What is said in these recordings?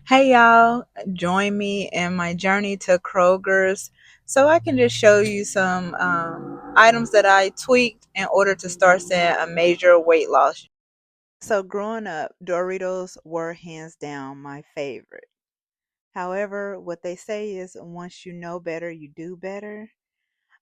Hey y'all, join me in my journey to Kroger's so I can just show you some items that I tweaked in order to start seeing a major weight loss. So, growing up, Doritos were hands down my favorite. However, what they say is once you know better, you do better.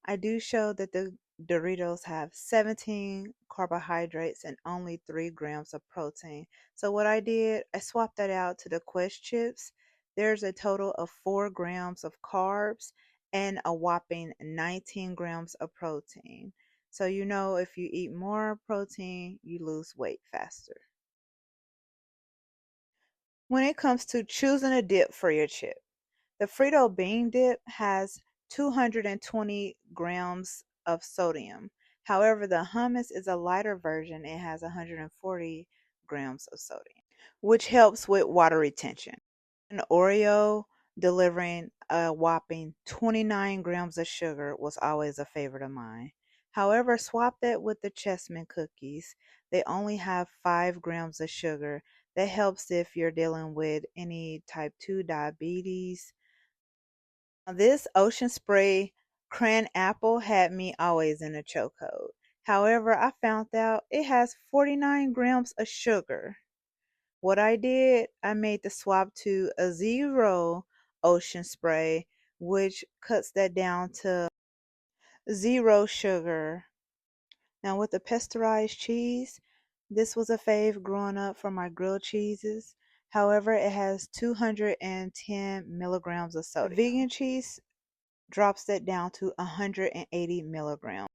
I do show that the Doritos have 17 carbohydrates and only 3 grams of protein. So what I did, I swapped that out to the Quest chips. There's a total of 4 grams of carbs and a whopping 19 grams of protein. So you know if you eat more protein, you lose weight faster. When it comes to choosing a dip for your chip, the Frito bean dip has 220 grams of sodium. However, the hummus is a lighter version. It has 140 grams of sodium, which helps with water retention. An Oreo delivering a whopping 29 grams of sugar was always a favorite of mine. However, swap that with the Chessman cookies. They only have 5 grams of sugar. That helps if you're dealing with any type 2 diabetes. Now, this ocean spray cran apple had me always in a chokehold. However, I found out it has 49 grams of sugar. What I did, I made the swap to a zero ocean spray, which cuts that down to zero sugar. Now, with the pasteurized cheese, this was a fave growing up for my grilled cheeses. However, it has 210 milligrams of sodium. Vegan cheese drops that down to 180 milligrams.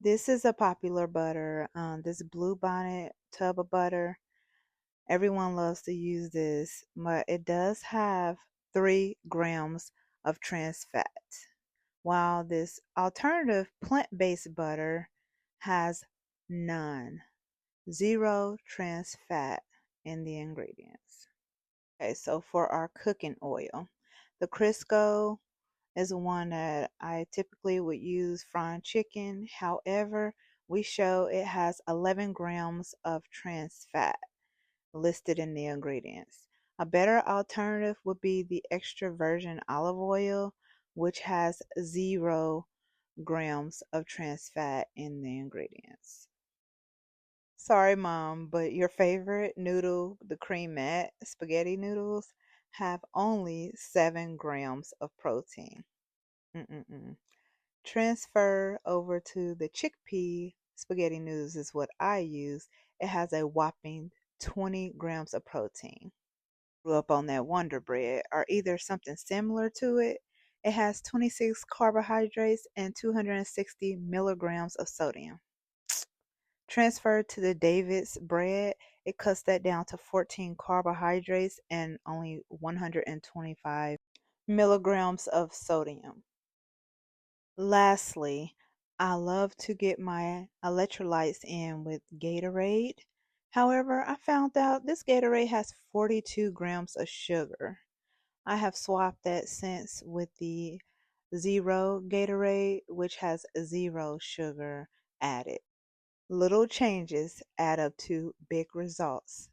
This is a popular butter. This Blue Bonnet tub of butter. Everyone loves to use this, but it does have 3 grams of trans fat, while this alternative plant-based butter has none, zero trans fat in the ingredients. Okay, so for our cooking oil, the Crisco is one that I typically would use frying chicken. However, we show it has 11 grams of trans fat listed in the ingredients. A better alternative would be the extra virgin olive oil, which has 0 grams of trans fat in the ingredients. Sorry, Mom, but your favorite noodle, the creamette spaghetti noodles, have only 7 grams of protein. Mm-mm-mm. Transfer over to the chickpea spaghetti noodles is what I use. It has a whopping 20 grams of protein. Grew up on that Wonder Bread or either something similar to it. It has 26 carbohydrates and 260 milligrams of sodium. Transferred to the David's bread, it cuts that down to 14 carbohydrates and only 125 milligrams of sodium. Lastly, I love to get my electrolytes in with Gatorade. However, I found out this Gatorade has 42 grams of sugar. I have swapped that since with the Zero Gatorade, which has 0 sugar added. Little changes add up to big results.